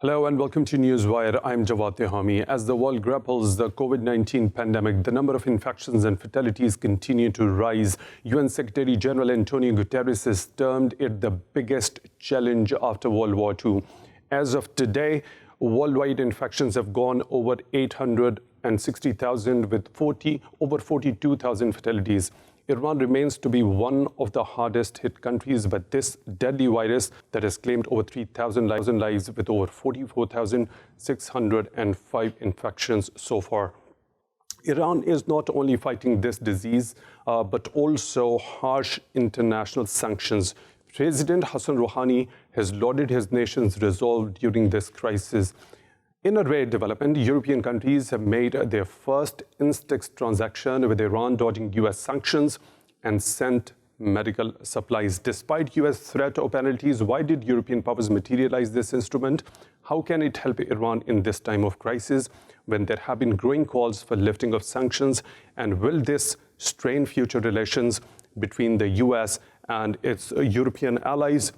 Hello and welcome to Newswire. I'm Jawad Tehami. As the world grapples the COVID-19 pandemic, the number of infections and fatalities continue to rise. UN Secretary General Antonio Guterres has termed it the biggest challenge after World War II. As of today, worldwide infections have gone over 860,000 with over 42,000 fatalities. Iran remains to be one of the hardest hit countries by this deadly virus that has claimed over 3,000 lives with over 44,605 infections so far. Iran is not only fighting this disease, but also harsh international sanctions. President Hassan Rouhani has lauded his nation's resolve during this crisis. In a rare development, European countries have made their first Instex transaction with Iran dodging US sanctions and sent medical supplies. Despite US threat or penalties, why did European powers materialize this instrument? How can it help Iran in this time of crisis when there have been growing calls for lifting of sanctions? And will this strain future relations between the US and its European allies?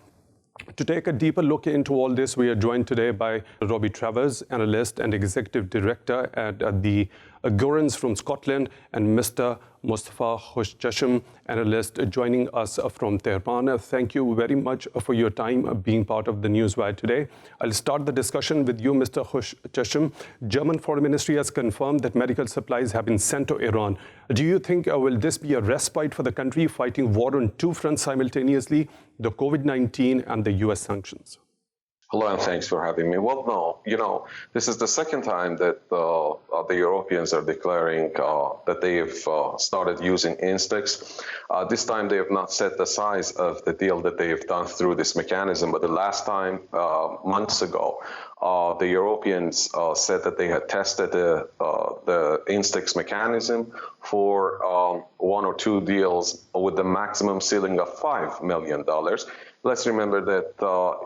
To take a deeper look into all this, we are joined today by Robbie Travers, Analyst and Executive Director at the Gurens from Scotland, and Mr. Mostafa Khoshcheshm, Analyst, joining us from Tehran. Thank you very much for your time being part of the Newswire today. I'll start the discussion with you, Mr. Khoshcheshm. German Foreign Ministry has confirmed that medical supplies have been sent to Iran. Do you think will this be a respite for the country fighting war on two fronts simultaneously, the COVID-19 and the US sanctions? Hello, and thanks for having me. Well, no, this is the second time that the Europeans are declaring that they have started using Instex. This time they have not set the size of the deal that they have done through this mechanism, but the last time, months ago, the Europeans said that they had tested the Instex mechanism for one or two deals with the maximum ceiling of $5 million. Let's remember that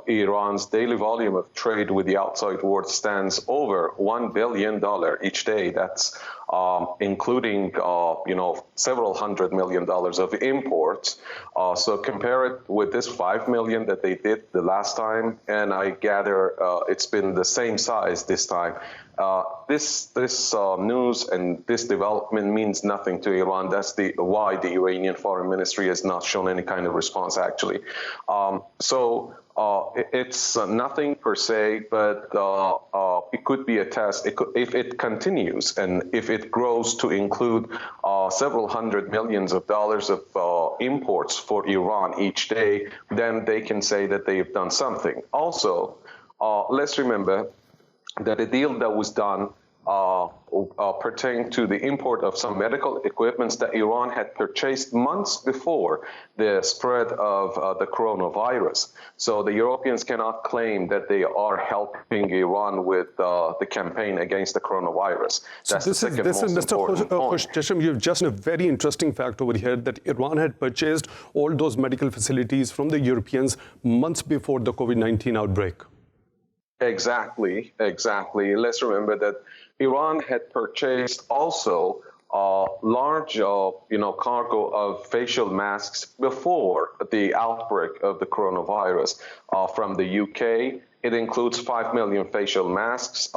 Iran's daily volume of trade with the outside world stands over $1 billion each day. That's including, several $100 million of imports. So compare it with this $5 million that they did the last time, and I gather it's been the same size this time. This news and this development means nothing to Iran. That's why the Iranian Foreign Ministry has not shown any kind of response, actually. It's nothing per se, but it could be a test. If it continues and if it grows to include several hundred millions of dollars of imports for Iran each day, then they can say that they have done something. Also, let's remember that a deal that was done pertaining to the import of some medical equipment that Iran had purchased months before the spread of the coronavirus. So the Europeans cannot claim that they are helping Iran with the campaign against the coronavirus. That's the second most important point. Mr. Khoshcheshm, you've just a very interesting fact over here that Iran had purchased all those medical facilities from the Europeans months before the COVID-19 outbreak. Exactly. Let's remember that Iran had purchased also large, cargo of facial masks before the outbreak of the coronavirus from the UK. It includes 5 million facial masks.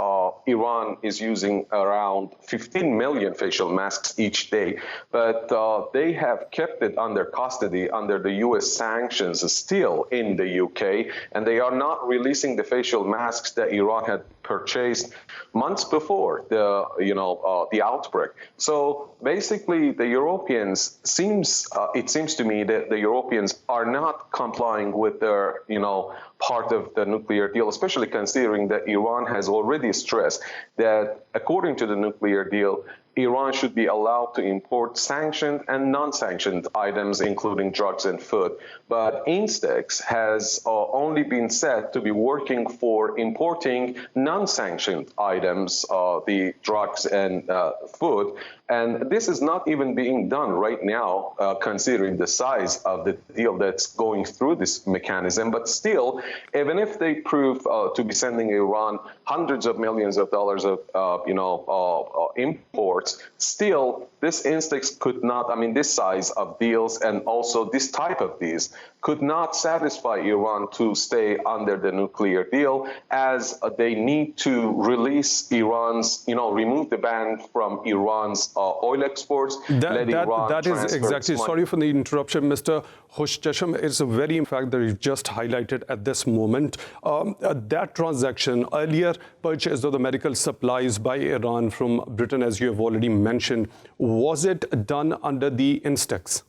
Iran is using around 15 million facial masks each day, but they have kept it under custody under the US sanctions still in the UK, and they are not releasing the facial masks that Iran had purchased months before the outbreak. So basically, the Europeans it seems to me that the Europeans are not complying with their part of the nuclear deal, especially considering that Iran has already stressed that according to the nuclear deal, Iran should be allowed to import sanctioned and non-sanctioned items, including drugs and food. But Instex has only been said to be working for importing non-sanctioned items, the drugs and food, And this is not even being done right now, considering the size of the deal that's going through this mechanism. But still, even if they prove to be sending Iran hundreds of millions of dollars of imports, still this index could not, this size of deals and also this type of deals could not satisfy Iran to stay under the nuclear deal, as they need to release Iran's, remove the ban from Iran's oil exports. That is exactly, sorry for the interruption, Mr. Khoshcheshm. It's a very fact that you've just highlighted at this moment. That transaction, earlier purchase of the medical supplies by Iran from Britain, as you have already mentioned, was it done under the Instex?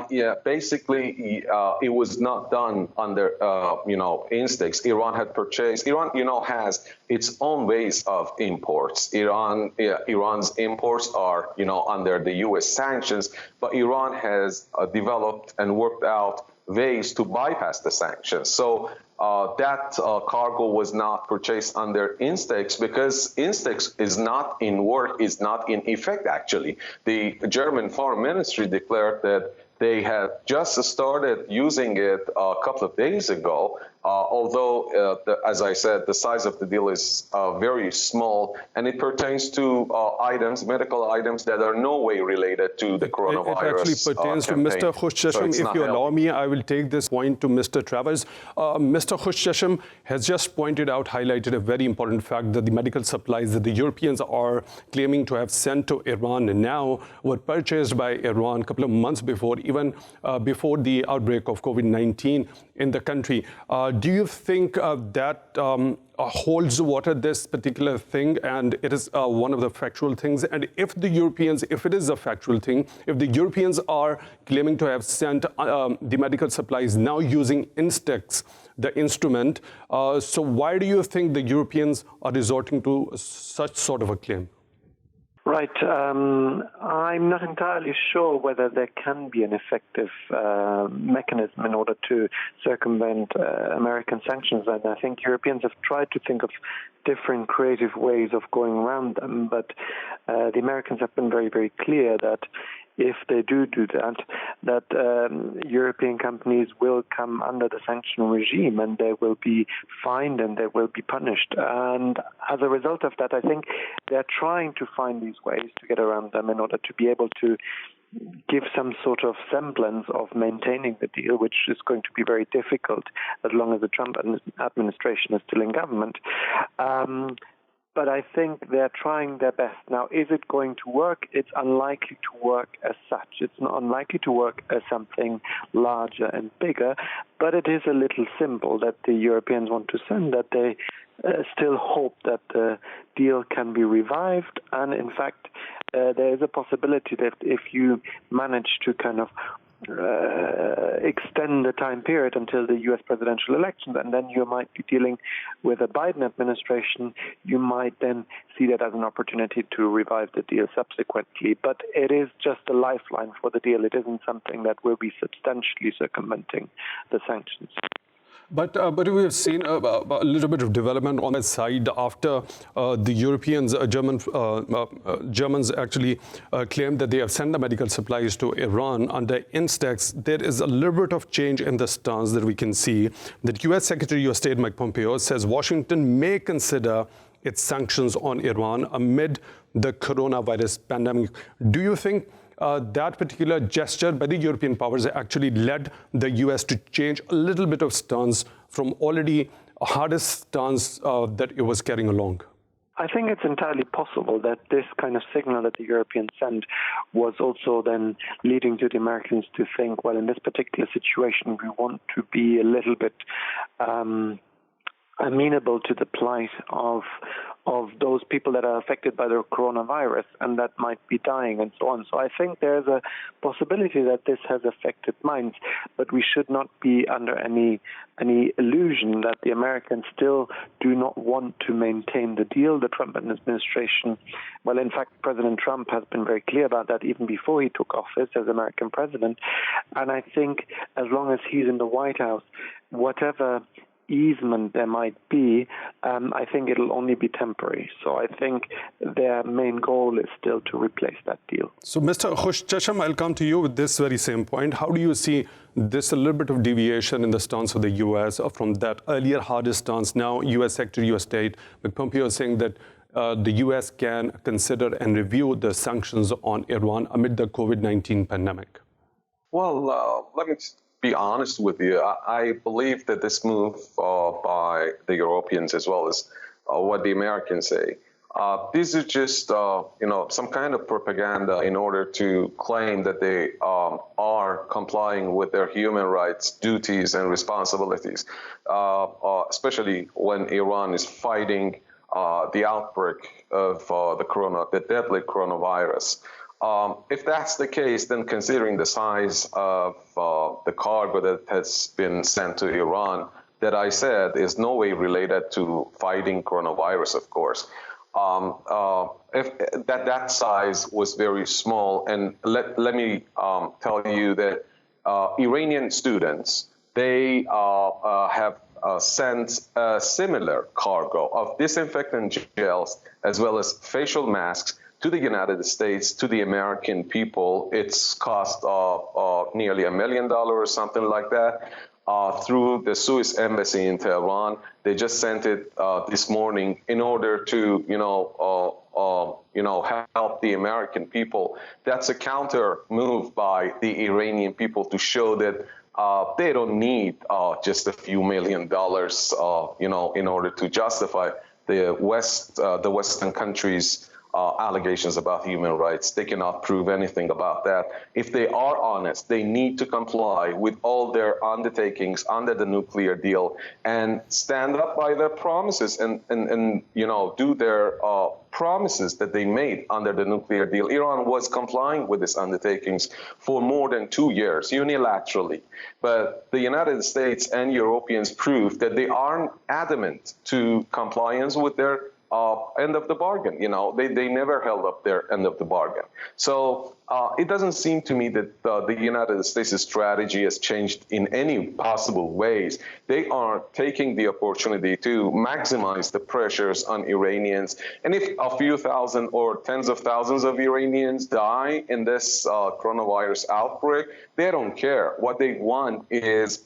Yeah, basically, it was not done under, Instex. Iran had purchased. Iran, has its own ways of imports. Iran's imports are, under the U.S. sanctions, but Iran has developed and worked out ways to bypass the sanctions. So that cargo was not purchased under Instex because Instex is not in work, is not in effect, actually. The German Foreign Ministry declared that they had just started using it a couple of days ago, although, as I said, the size of the deal is very small, and it pertains to medical items that are no way related to the coronavirus. It actually pertains to Mr. Khoshcheshm. So if you allow me, I will take this point to Mr. Travers. Mr. Khoshcheshm has just highlighted a very important fact that the medical supplies that the Europeans are claiming to have sent to Iran now were purchased by Iran a couple of months before, even before the outbreak of COVID-19 in the country. Do you think that holds water, this particular thing, and it is one of the factual things? And if the Europeans, if it is a factual thing, if the Europeans are claiming to have sent the medical supplies now using Instex, the instrument, so why do you think the Europeans are resorting to such sort of a claim? Right. I'm not entirely sure whether there can be an effective mechanism in order to circumvent American sanctions. And I think Europeans have tried to think of different creative ways of going around them. But the Americans have been very, very clear that if they do that European companies will come under the sanction regime and they will be fined and they will be punished. And as a result of that, I think they're trying to find these ways to get around them in order to be able to give some sort of semblance of maintaining the deal, which is going to be very difficult as long as the Trump administration is still in government. But I think they're trying their best. Now, is it going to work? It's unlikely to work as such. It's not unlikely to work as something larger and bigger, but it is a little symbol that the Europeans want to send, that they still hope that the deal can be revived. And in fact, there is a possibility that if you manage to kind of extend the time period until the U.S. presidential elections, and then you might be dealing with a Biden administration, you might then see that as an opportunity to revive the deal subsequently. But it is just a lifeline for the deal. It isn't something that will be substantially circumventing the sanctions. But we have seen a little bit of development on that side after the Europeans, Germans actually claimed that they have sent the medical supplies to Iran under Instex. There is a little bit of change in the stance that we can see. That U.S. Secretary of State Mike Pompeo says Washington may consider its sanctions on Iran amid the coronavirus pandemic. Do you think that particular gesture by the European powers actually led the U.S. to change a little bit of stance from already hardest stance that it was carrying along? I think it's entirely possible that this kind of signal that the Europeans sent was also then leading to the Americans to think, well, in this particular situation, we want to be a little bit amenable to the plight of those people that are affected by the coronavirus and that might be dying and so on. So I think there's a possibility that this has affected minds, but we should not be under any illusion that the Americans still do not want to maintain the deal. The Trump administration, well, in fact, President Trump has been very clear about that even before he took office as American president. And I think as long as he's in the White House, whatever easement there might be, I think it'll only be temporary. So I think their main goal is still to replace that deal. So, Mr. Khoshcheshm, I'll come to you with this very same point. How do you see this a little bit of deviation in the stance of the U.S. from that earlier hardest stance? Now, U.S. Secretary of State Mike Pompeo is saying that the U.S. can consider and review the sanctions on Iran amid the COVID-19 pandemic. Well, let me be honest with you. I believe that this move by the Europeans, as well as what the Americans say, these are just some kind of propaganda in order to claim that they are complying with their human rights duties and responsibilities, especially when Iran is fighting the outbreak of the deadly coronavirus. If that's the case, then considering the size of the cargo that has been sent to Iran, that I said is no way related to fighting coronavirus, of course. If that size was very small, and let me tell you that Iranian students, they have sent a similar cargo of disinfectant gels as well as facial masks to the United States, to the American people. It's cost nearly $1 million or something like that. Through the Swiss embassy in Tehran, they just sent it this morning in order to, help the American people. That's a counter move by the Iranian people to show that they don't need just a few $1 million, in order to justify the Western countries' allegations about human rights. They cannot prove anything about that. If they are honest, they need to comply with all their undertakings under the nuclear deal and stand up by their promises and do their promises that they made under the nuclear deal. Iran was complying with these undertakings for more than 2 years unilaterally. But the United States and Europeans proved that they aren't adamant to compliance with their end of the bargain. They never held up their end of the bargain. So it doesn't seem to me that the United States' strategy has changed in any possible ways. They are taking the opportunity to maximize the pressures on Iranians. And if a few thousand or tens of thousands of Iranians die in this coronavirus outbreak, they don't care. What they want is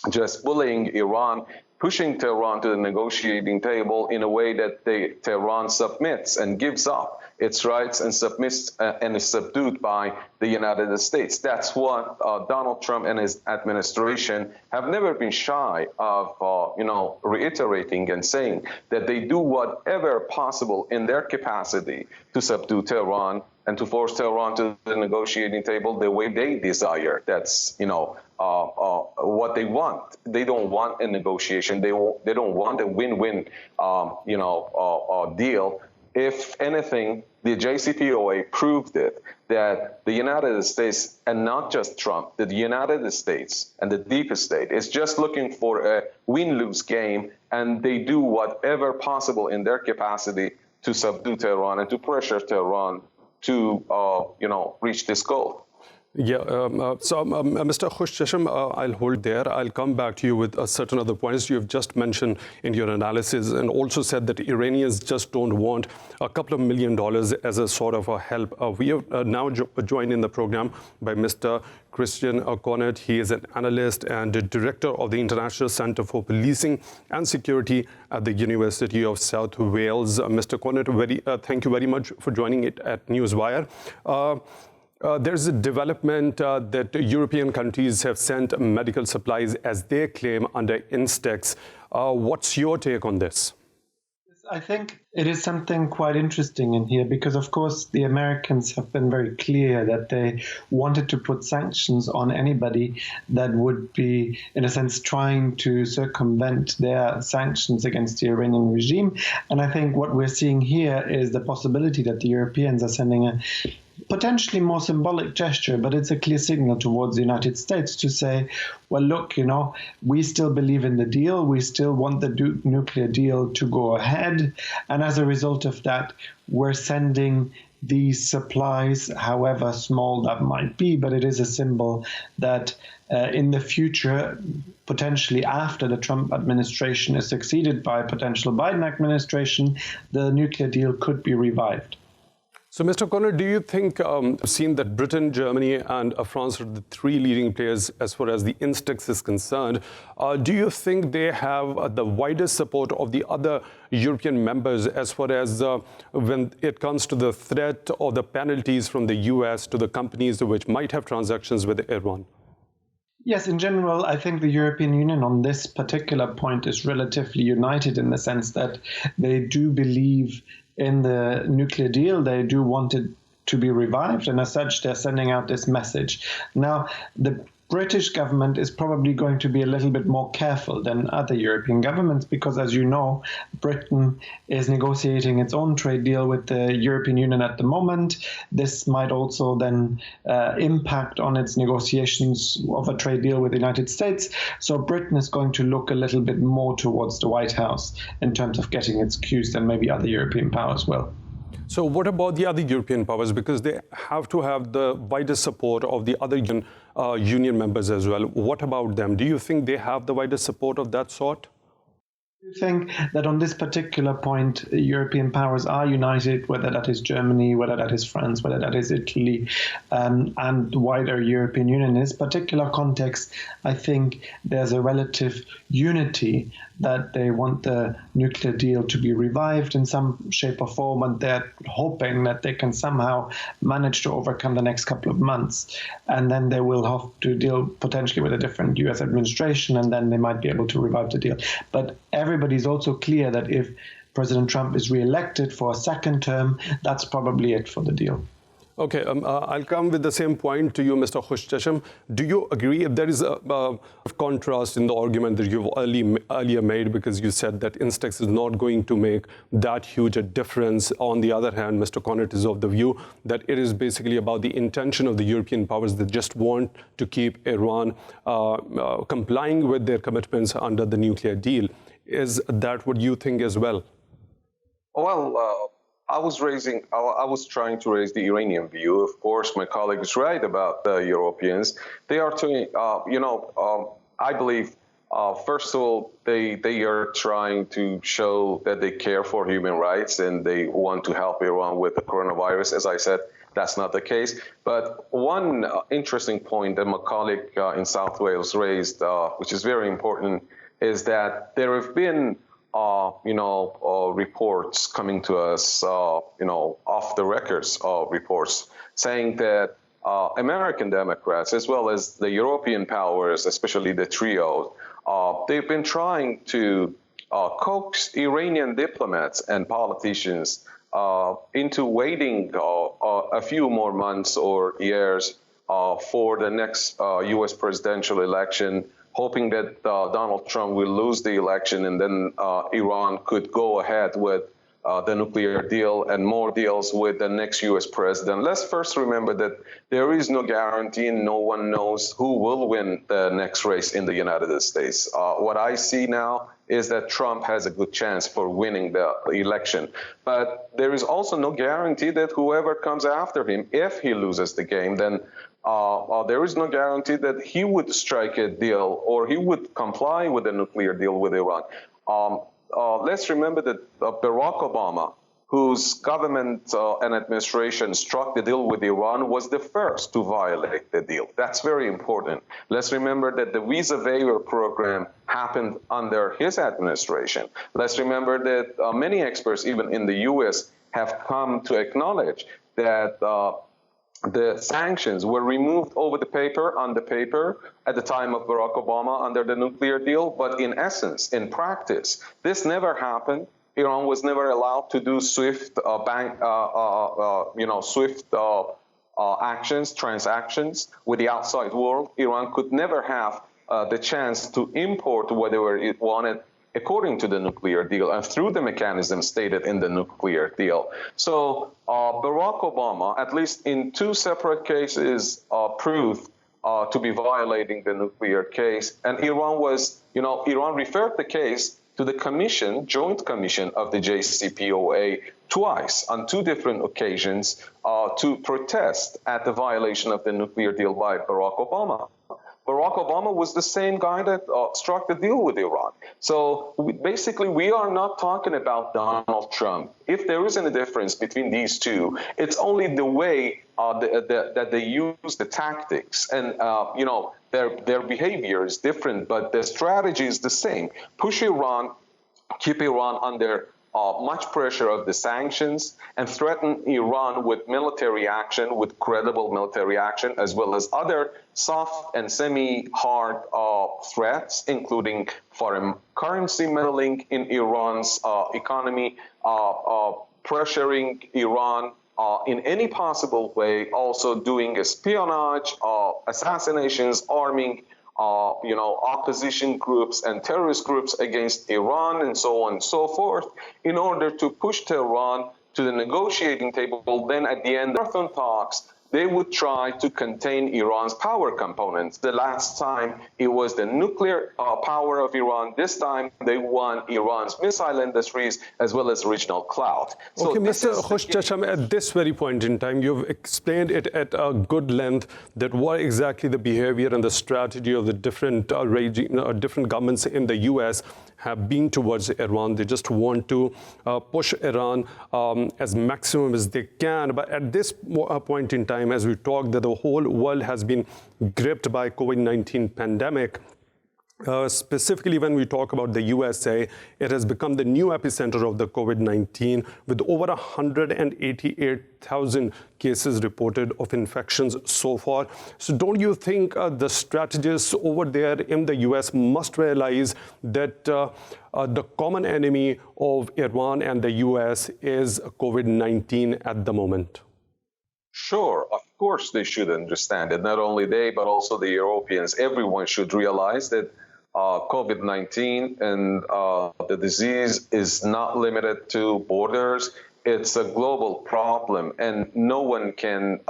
just bullying Iran, pushing Tehran to the negotiating table in a way that Tehran submits and gives up its rights and submits and is subdued by the United States. That's what Donald Trump and his administration have never been shy of, reiterating and saying that they do whatever possible in their capacity to subdue Tehran and to force Tehran to the negotiating table the way they desire. That's, what they want. They don't want a negotiation. They don't want a win-win, deal. If anything, the JCPOA proved it, that the United States, and not just Trump, that the United States and the deep state is just looking for a win-lose game, and they do whatever possible in their capacity to subdue Tehran and to pressure Tehran to, reach this goal. Yeah, Mr. Khoshcheshm, I'll hold there. I'll come back to you with certain other points you have just mentioned in your analysis, and also said that Iranians just don't want a couple of $1 million as a sort of a help. We have now joined in the program by Mr. Christian Kaunert. He is an analyst and the director of the International Center for Policing and Security at the University of South Wales. Mr. Kaunert, thank you very much for joining it at Newswire. There's a development that European countries have sent medical supplies, as they claim, under Instex. What's your take on this? I think it is something quite interesting in here because, of course, the Americans have been very clear that they wanted to put sanctions on anybody that would be, in a sense, trying to circumvent their sanctions against the Iranian regime. And I think what we're seeing here is the possibility that the Europeans are sending a potentially more symbolic gesture, but it's a clear signal towards the United States to say, well, look, we still believe in the deal. We still want the nuclear deal to go ahead. And as a result of that, we're sending these supplies, however small that might be, but it is a symbol that in the future, potentially after the Trump administration is succeeded by a potential Biden administration, the nuclear deal could be revived. So, Mr. Kaunert, do you think, seeing that Britain, Germany, and France are the three leading players as far as the Instex is concerned, do you think they have the widest support of the other European members as far as when it comes to the threat or the penalties from the US to the companies which might have transactions with Iran? Yes, in general, I think the European Union on this particular point is relatively united in the sense that they do believe in the nuclear deal. They do want it to be revived, and as such, they're sending out this message. Now, the British government is probably going to be a little bit more careful than other European governments because, as you know, Britain is negotiating its own trade deal with the European Union at the moment. This might also then impact on its negotiations of a trade deal with the United States. So Britain is going to look a little bit more towards the White House in terms of getting its cues than maybe other European powers will. So what about the other European powers? Because they have to have the widest support of the other union members as well. What about them? Do you think they have the widest support of that sort? I think that on this particular point, European powers are united, whether that is Germany, whether that is France, whether that is Italy, and the wider European Union. In this particular context, I think there's a relative unity that they want the nuclear deal to be revived in some shape or form, and they're hoping that they can somehow manage to overcome the next couple of months. And then they will have to deal potentially with a different US administration, and then they might be able to revive the deal. But everybody's also clear that if President Trump is re-elected for a second term, that's probably it for the deal. Okay, I'll come with the same point to you, Mr. Khoshcheshm. Do you agree if there is a contrast in the argument that you've earlier made, because you said that Instex is not going to make that huge a difference? On the other hand, Mr. Kaunert is of the view that it is basically about the intention of the European powers that just want to keep Iran complying with their commitments under the nuclear deal. Is that what you think as well? Well, I was trying to raise the Iranian view. Of course, my colleague is right about the Europeans. They are doing, I believe, first of all, they are trying to show that they care for human rights and they want to help Iran with the coronavirus. As I said, that's not the case. But one interesting point that my colleague in South Wales raised, which is very important, is that there have been reports coming to us, off the records reports saying that American Democrats, as well as the European powers, especially the trio, they've been trying to coax Iranian diplomats and politicians into waiting a few more months or years for the next U.S. presidential election, hoping that Donald Trump will lose the election and then Iran could go ahead with the nuclear deal and more deals with the next U.S. president. Let's first remember that there is no guarantee and no one knows who will win the next race in the United States. What I see now is that Trump has a good chance for winning the election. But there is also no guarantee that whoever comes after him, if he loses the game, then there is no guarantee that he would strike a deal or he would comply with a nuclear deal with Iran. Let's remember that Barack Obama, whose government and administration struck the deal with Iran, was the first to violate the deal. That's very important. Let's remember that the visa waiver program happened under his administration. Let's remember that many experts, even in the U.S., have come to acknowledge that the sanctions were removed on the paper at the time of Barack Obama under the nuclear deal, but in essence, in practice, this never happened. Iran was never allowed to do swift transactions with the outside world. Iran could never have the chance to import whatever it wanted according to the nuclear deal and through the mechanism stated in the nuclear deal. So Barack Obama, at least in two separate cases, proved to be violating the nuclear case. And Iran referred the case to the joint commission of the JCPOA twice on two different occasions to protest at the violation of the nuclear deal by Barack Obama. Barack Obama was the same guy that struck the deal with Iran. So basically, we are not talking about Donald Trump. If there isn't a difference between these two, it's only the way that they use the tactics. And, their behavior is different, but the strategy is the same. Push Iran, keep Iran under much pressure of the sanctions, and threaten Iran with military action, with credible military action, as well as other soft and semi-hard threats, including foreign currency meddling in Iran's economy, pressuring Iran in any possible way, also doing espionage, assassinations, arming opposition groups and terrorist groups against Iran, and so on and so forth, in order to push Tehran to the negotiating table. Then at the end of marathon talks, they would try to contain Iran's power components. The last time it was the nuclear power of Iran. This time they want Iran's missile industries as well as regional clout. So okay, Mr. Khoshcheshm, at this very point in time, you've explained it at a good length that what exactly the behavior and the strategy of the different different governments in the U.S. have been towards Iran. They just want to push Iran as maximum as they can. But at this point in time, as we talk, that the whole world has been gripped by COVID-19 pandemic. Specifically, when we talk about the USA, it has become the new epicenter of the COVID-19 with over 188,000 cases reported of infections so far. So don't you think the strategists over there in the US must realize that the common enemy of Iran and the US is COVID-19 at the moment? Sure, of course they should understand it. Not only they, but also the Europeans. Everyone should realize that COVID-19 and the disease is not limited to borders. It's a global problem, and no one can,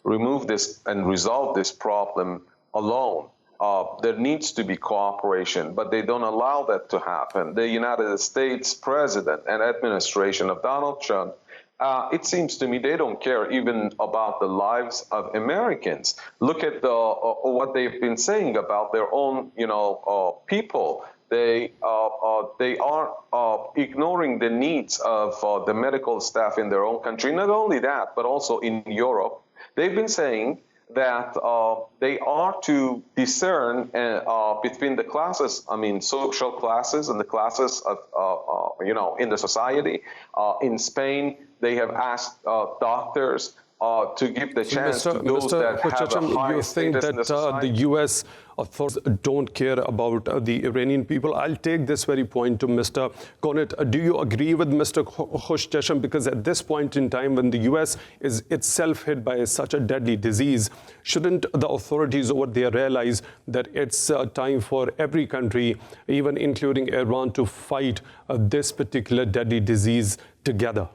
remove this and resolve this problem alone. There needs to be cooperation, but they don't allow that to happen. The United States president and administration of Donald Trump, it seems to me they don't care even about the lives of Americans. Look at what they've been saying about their own, people. They are ignoring the needs of the medical staff in their own country. Not only that, but also in Europe. They've been saying that they are to discern between the classes, social classes and the classes of, in the society. In Spain, they have asked doctors to give the chance to those that have a high status in the society. The U.S. authorities don't care about the Iranian people? I'll take this very point to Mr. Kaunert. Do you agree with Mr. Khoshcheshm? Because at this point in time, when the U.S. is itself hit by such a deadly disease, shouldn't the authorities over there realize that it's time for every country, even including Iran, to fight this particular deadly disease together?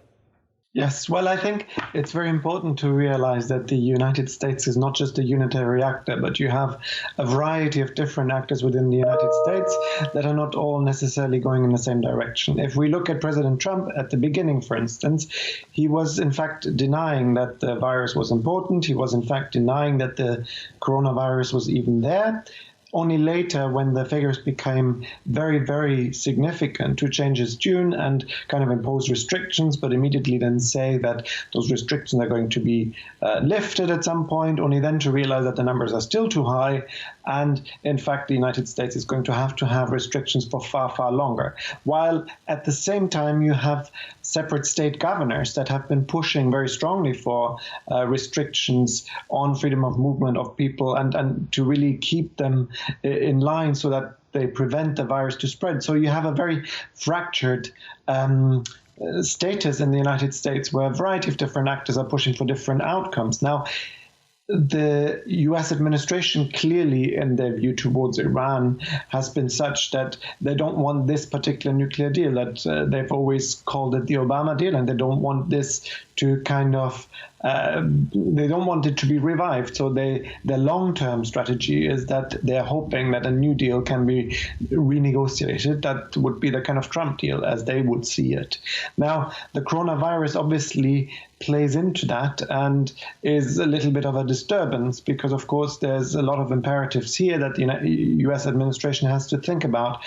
Yes, well, I think it's very important to realize that the United States is not just a unitary actor, but you have a variety of different actors within the United States that are not all necessarily going in the same direction. If we look at President Trump at the beginning, for instance, he was in fact denying that the virus was important. He was in fact denying that the coronavirus was even there. Only later, when the figures became very, very significant, to change his tune and kind of impose restrictions, but immediately then say that those restrictions are going to be lifted at some point, only then to realize that the numbers are still too high. And in fact, the United States is going to have restrictions for far, far longer. While at the same time, you have separate state governors that have been pushing very strongly for restrictions on freedom of movement of people and to really keep them in line so that they prevent the virus to spread. So you have a very fractured status in the United States where a variety of different actors are pushing for different outcomes. Now, the U.S. administration clearly, in their view towards Iran, has been such that they don't want this particular nuclear deal, that they've always called it the Obama deal, and they don't want this to kind of they don't want it to be revived. So their long-term strategy is that they're hoping that a new deal can be renegotiated. That would be the kind of Trump deal as they would see it. Now, the coronavirus obviously plays into that and is a little bit of a disturbance because, of course, there's a lot of imperatives here that the U.S. administration has to think about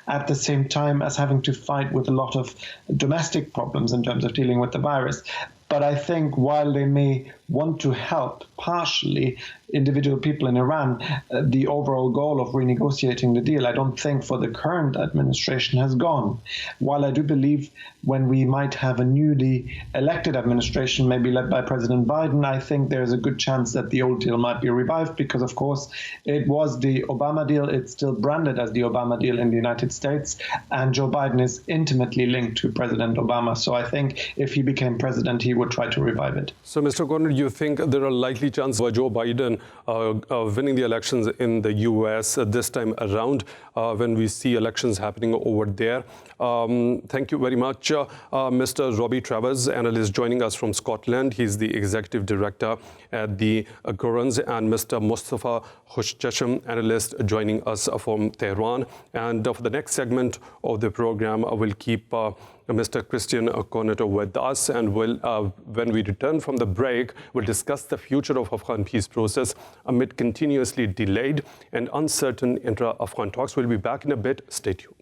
at the same time as having to fight with a lot of domestic problems in terms of dealing with the virus. But I think while they may want to help partially individual people in Iran, the overall goal of renegotiating the deal, I don't think for the current administration has gone. While I do believe when we might have a newly elected administration, maybe led by President Biden, I think there's a good chance that the old deal might be revived because, of course, it was the Obama deal. It's still branded as the Obama deal in the United States, and Joe Biden is intimately linked to President Obama. So I think if he became president, he would try to revive it. So, Mr. Kaunert, you think there are likely chances of Joe Biden winning the elections in the U.S. This time around when we see elections happening over there? Thank you very much. Mr. Robbie Travers, analyst, joining us from Scotland. He's the executive director at the Khoshcheshm, and Mr. Mostafa Khoshcheshm, analyst, joining us from Tehran. And for the next segment of the program, I will keep Mr. Christian Kaunert with us, and when we return from the break, we'll discuss the future of Afghan peace process amid continuously delayed and uncertain intra-Afghan talks. We'll be back in a bit. Stay tuned.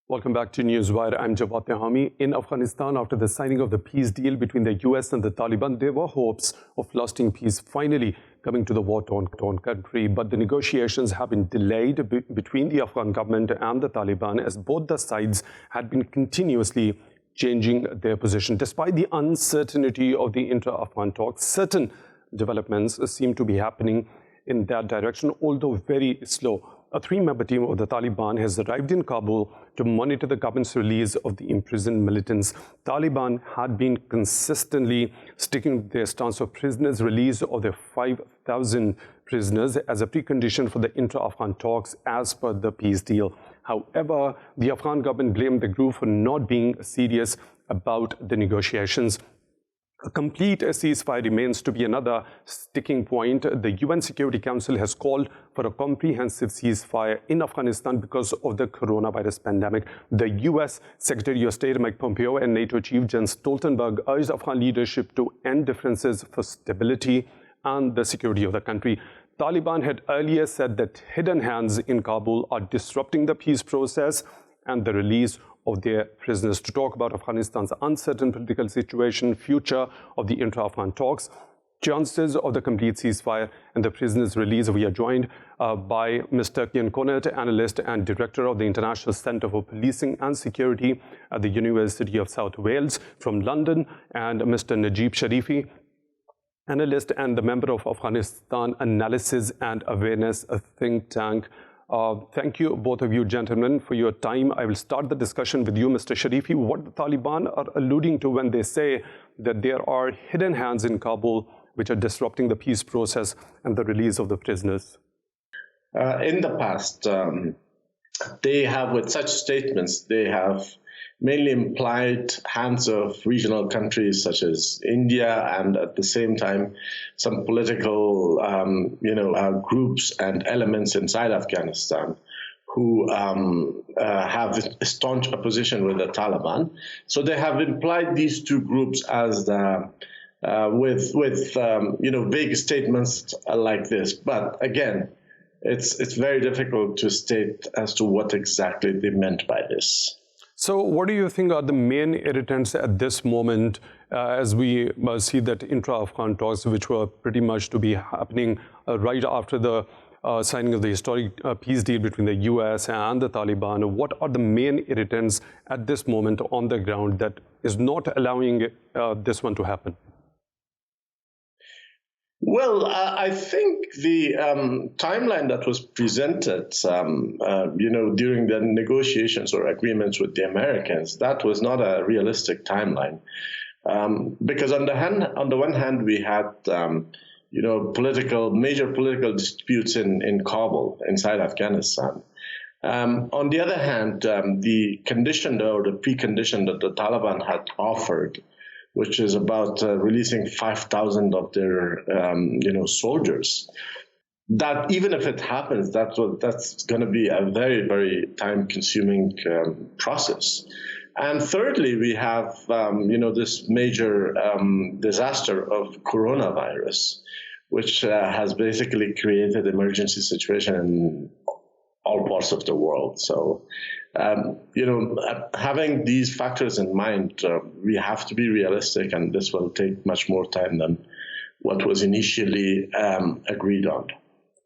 Welcome back to Newswire. I'm Jawad Tehami. In Afghanistan, after the signing of the peace deal between the US and the Taliban, there were hopes of lasting peace finally coming to the war-torn country. But the negotiations have been delayed between the Afghan government and the Taliban, as both the sides had been continuously changing their position. Despite the uncertainty of the intra-Afghan talks, certain developments seem to be happening in that direction, although very slow. A three-member team of the Taliban has arrived in Kabul to monitor the government's release of the imprisoned militants. Taliban had been consistently sticking to their stance of prisoners' release of their 5,000 prisoners as a precondition for the intra-Afghan talks as per the peace deal. However, the Afghan government blamed the group for not being serious about the negotiations. A complete ceasefire remains to be another sticking point. The UN Security Council has called for a comprehensive ceasefire in Afghanistan because of the coronavirus pandemic. The US Secretary of State Mike Pompeo and NATO Chief Jens Stoltenberg urged Afghan leadership to end differences for stability and the security of the country. Taliban had earlier said that hidden hands in Kabul are disrupting the peace process and the release of their prisoners. To talk about Afghanistan's uncertain political situation, future of the intra-Afghan talks, chances of the complete ceasefire and the prisoners' release, we are joined by Mr. Kaunert, analyst and director of the International Centre for Policing and Security at the University of South Wales from London, and Mr. Najib Sharifi, analyst and the member of Afghanistan Analysis and Awareness, a think tank. Thank you, both of you gentlemen, for your time. I will start the discussion with you, Mr. Sharifi. What the Taliban are alluding to when they say that there are hidden hands in Kabul which are disrupting the peace process and the release of the prisoners? In the past, they have, with such statements, they have mainly implied hands of regional countries such as India, and at the same time, some political, groups and elements inside Afghanistan who have a staunch opposition with the Taliban. So they have implied these two groups as the with vague statements like this. But again, it's very difficult to state as to what exactly they meant by this. So what do you think are the main irritants at this moment as we see that intra-Afghan talks, which were pretty much to be happening right after the signing of the historic peace deal between the US and the Taliban? What are the main irritants at this moment on the ground that is not allowing this one to happen? Well, I think the timeline that was presented, during the negotiations or agreements with the Americans, that was not a realistic timeline, because on the one hand, we had major political disputes in Kabul, inside Afghanistan, On the other hand, the condition or the precondition that the Taliban had offered, which is about releasing 5,000 of their soldiers, that even if it happens, that's going to be a very, very time-consuming process. And thirdly, we have this major disaster of coronavirus, which has basically created emergency situation in all parts of the world. So, having these factors in mind, we have to be realistic, and this will take much more time than what was initially agreed on.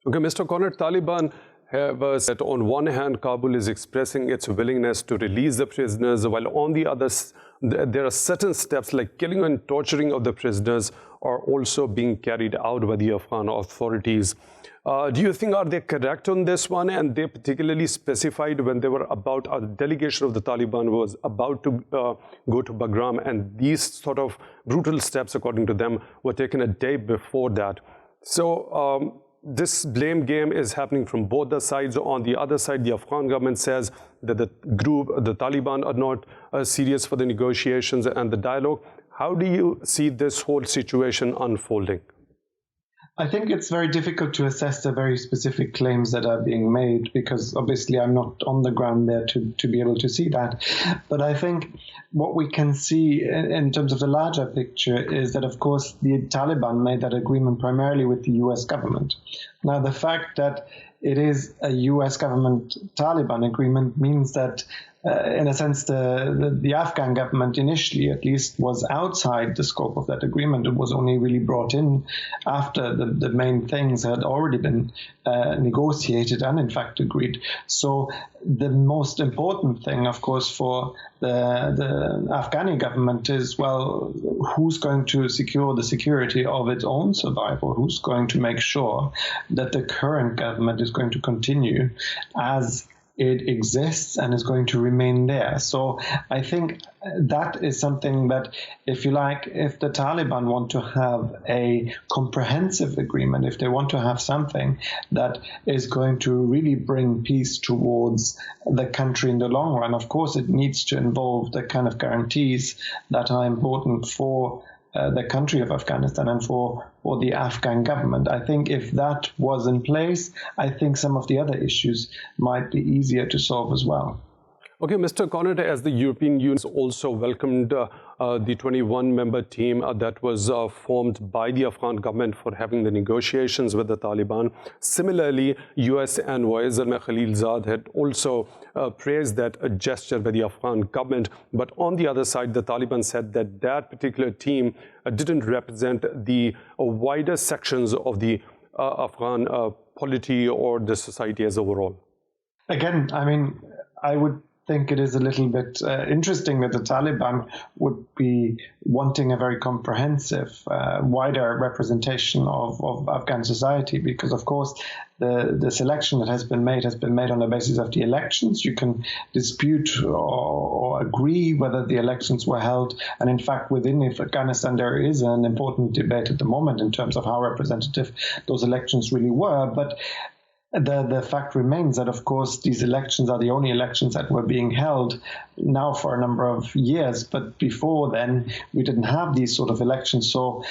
Okay, Mr. Kaunert, Taliban have said on one hand, Kabul is expressing its willingness to release the prisoners, while on the other, there are certain steps like killing and torturing of the prisoners are also being carried out by the Afghan authorities. Do you think, are they correct on this one? And they particularly specified when they were about, a delegation of the Taliban was about to go to Bagram, and these sort of brutal steps, according to them, were taken a day before that. So this blame game is happening from both the sides. On the other side, the Afghan government says that the Taliban are not serious for the negotiations and the dialogue. How do you see this whole situation unfolding? I think it's very difficult to assess the very specific claims that are being made, because obviously I'm not on the ground there to be able to see that. But I think what we can see in terms of the larger picture is that, of course, the Taliban made that agreement primarily with the US government. Now, the fact that it is a US government-Taliban agreement means that in a sense, the Afghan government initially, at least, was outside the scope of that agreement. It was only really brought in after the main things had already been negotiated and, in fact, agreed. So the most important thing, of course, for the Afghani government is, well, who's going to secure the security of its own survival? Who's going to make sure that the current government is going to continue as it exists and is going to remain there? So I think that is something that, if you like, if the Taliban want to have a comprehensive agreement, if they want to have something that is going to really bring peace towards the country in the long run, of course it needs to involve the kind of guarantees that are important for the country of Afghanistan and for the Afghan government. I think if that was in place, I think some of the other issues might be easier to solve as well. Okay, Mr. Kaunert, as the European Union also welcomed the 21-member team that was formed by the Afghan government for having the negotiations with the Taliban. Similarly, US envoy Zalmay Khalilzad had also praised that gesture by the Afghan government. But on the other side, the Taliban said that that particular team didn't represent the wider sections of the Afghan polity or the society as overall. Again, I mean, I would think it is a little bit interesting that the Taliban would be wanting a very comprehensive, wider representation of Afghan society, because, of course, the selection that has been made on the basis of the elections. You can dispute or agree whether the elections were held. And in fact, within Afghanistan, there is an important debate at the moment in terms of how representative those elections really were. But the fact remains that, of course, these elections are the only elections that were being held now for a number of years. But before then, we didn't have these sort of elections. So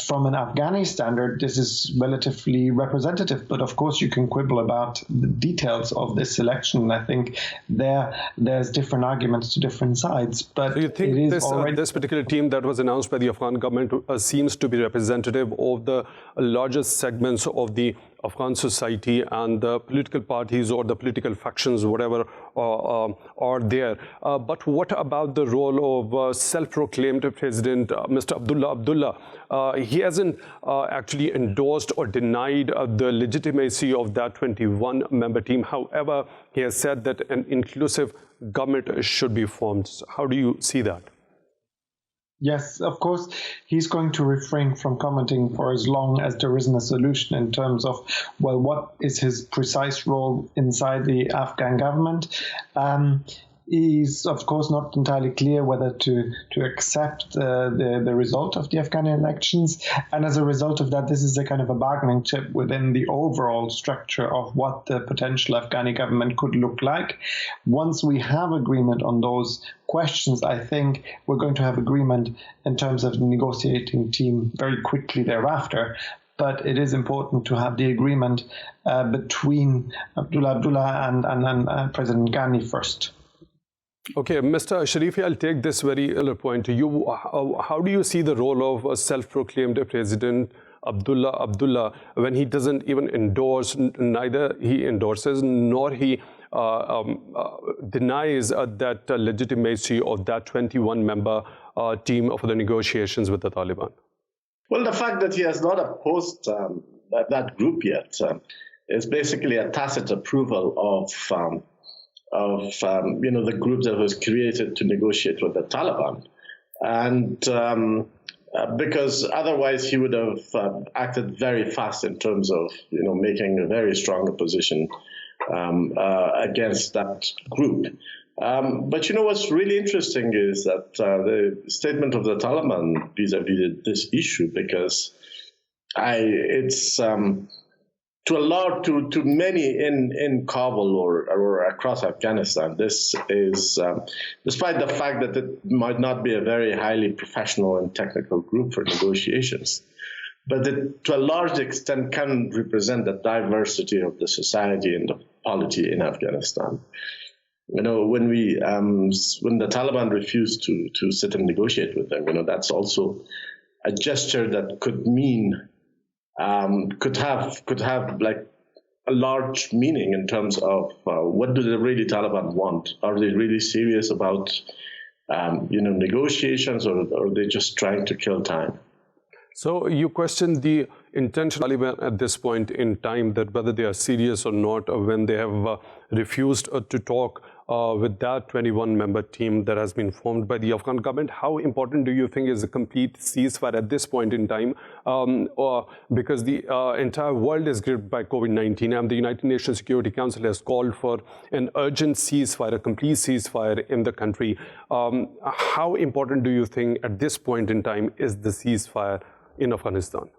from an Afghani standard, this is relatively representative. But of course, you can quibble about the details of this election. I think there's different arguments to different sides. But do you think this particular team that was announced by the Afghan government seems to be representative of the largest segments of the Afghan society and the political parties or the political factions, whatever, are there? But what about the role of self-proclaimed President Mr. Abdullah? He hasn't actually endorsed or denied the legitimacy of that 21-member team. However, he has said that an inclusive government should be formed. So how do you see that? Yes, of course, he's going to refrain from commenting for as long as there isn't a solution in terms of, well, what is his precise role inside the Afghan government? He's, of course, not entirely clear whether to accept the result of the Afghan elections. And as a result of that, this is a kind of a bargaining chip within the overall structure of what the potential Afghani government could look like. Once we have agreement on those questions, I think we're going to have agreement in terms of the negotiating team very quickly thereafter. But it is important to have the agreement between Abdullah and President Ghani first. Okay, Mr. Sharifi, I'll take this very early point to you. How do you see the role of a self-proclaimed President Abdullah when he doesn't even endorse, neither he endorses nor he denies that legitimacy of that 21-member team for the negotiations with the Taliban? Well, the fact that he has not opposed that group yet is basically a tacit approval of the group that was created to negotiate with the Taliban, and because otherwise he would have acted very fast in terms of making a very strong opposition against that group. But what's really interesting is that the statement of the Taliban vis-a-vis this issue, because it's to many in Kabul or across Afghanistan, this is, despite the fact that it might not be a very highly professional and technical group for negotiations, but it, to a large extent, can represent the diversity of the society and the polity in Afghanistan. When the Taliban refused to sit and negotiate with them, that's also a gesture that could mean could have like a large meaning in terms of what do the really Taliban want? Are they really serious about negotiations, or are they just trying to kill time? So you question the intention of Taliban at this point in time, that whether they are serious or not, or when they have refused to talk with that 21-member team that has been formed by the Afghan government. How important do you think is a complete ceasefire at this point in time? Because the entire world is gripped by COVID-19, and the United Nations Security Council has called for an urgent ceasefire, a complete ceasefire in the country. How important do you think at this point in time is the ceasefire in Afghanistan?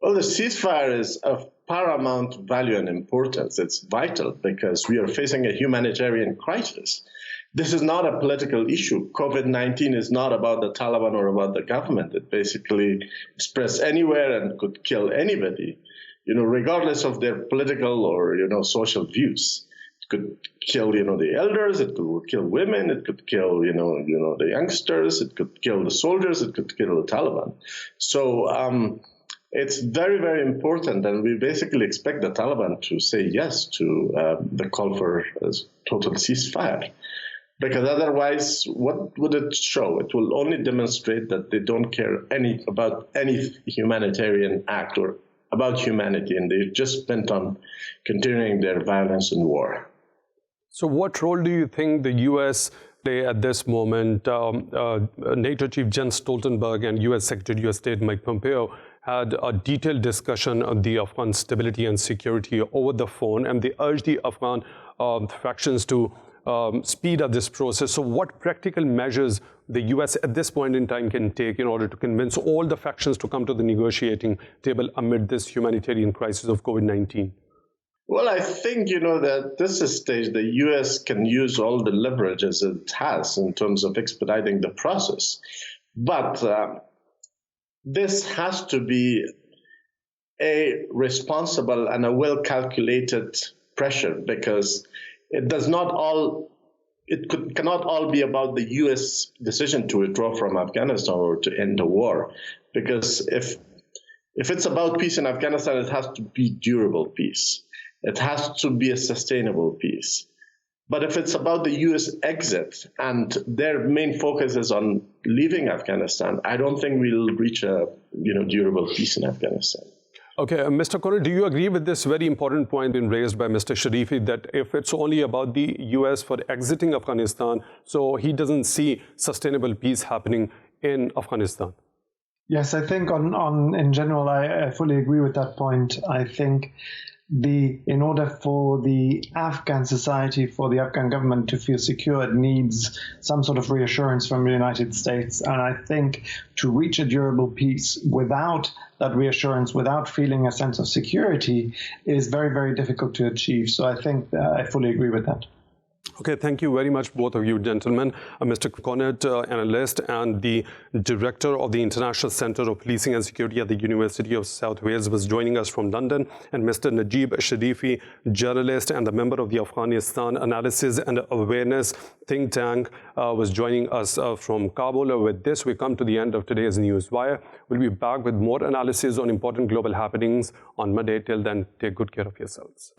Well, the ceasefire is of paramount value and importance. It's vital because we are facing a humanitarian crisis. This is not a political issue. COVID-19 is not about the Taliban or about the government. It basically spreads anywhere and could kill anybody, regardless of their political or, social views. It could kill, the elders. It could kill women. It could kill, the youngsters. It could kill the soldiers. It could kill the Taliban. So, it's very, very important, and we basically expect the Taliban to say yes to the call for a total ceasefire. Because otherwise, what would it show? It will only demonstrate that they don't care about any humanitarian act or about humanity, and they're just bent on continuing their violence and war. So what role do you think the U.S. play at this moment? NATO Chief Jens Stoltenberg and U.S. Secretary of State Mike Pompeo had a detailed discussion on the Afghan stability and security over the phone, and they urged the Afghan factions to speed up this process. So what practical measures the U.S. at this point in time can take in order to convince all the factions to come to the negotiating table amid this humanitarian crisis of COVID-19? Well, I think, that at this stage, the U.S. can use all the leverages it has in terms of expediting the process. But this has to be a responsible and a well-calculated pressure, because it cannot all be about the U.S. decision to withdraw from Afghanistan or to end the war. Because if it's about peace in Afghanistan, it has to be durable peace. It has to be a sustainable peace. But if it's about the U.S. exit and their main focus is on leaving Afghanistan, I don't think we'll reach a durable peace in Afghanistan. Okay, Mr. Kaunert, do you agree with this very important point being raised by Mr. Sharifi, that if it's only about the U.S. for exiting Afghanistan, so he doesn't see sustainable peace happening in Afghanistan? Yes, I think in general, I fully agree with that point. I think in order for the Afghan society, for the Afghan government to feel secure, it needs some sort of reassurance from the United States. And I think to reach a durable peace without that reassurance, without feeling a sense of security, is very, very difficult to achieve. So I think I fully agree with that. Okay, thank you very much, both of you gentlemen. Mr. Kaunert, analyst and the director of the International Center of Policing and Security at the University of South Wales, was joining us from London, and Mr. Najib Sharifi, journalist and a member of the Afghanistan Analysis and Awareness think tank, was joining us from Kabul. With this, we come to the end of today's Newswire. We'll be back with more analysis on important global happenings on Monday. Till then, take good care of yourselves.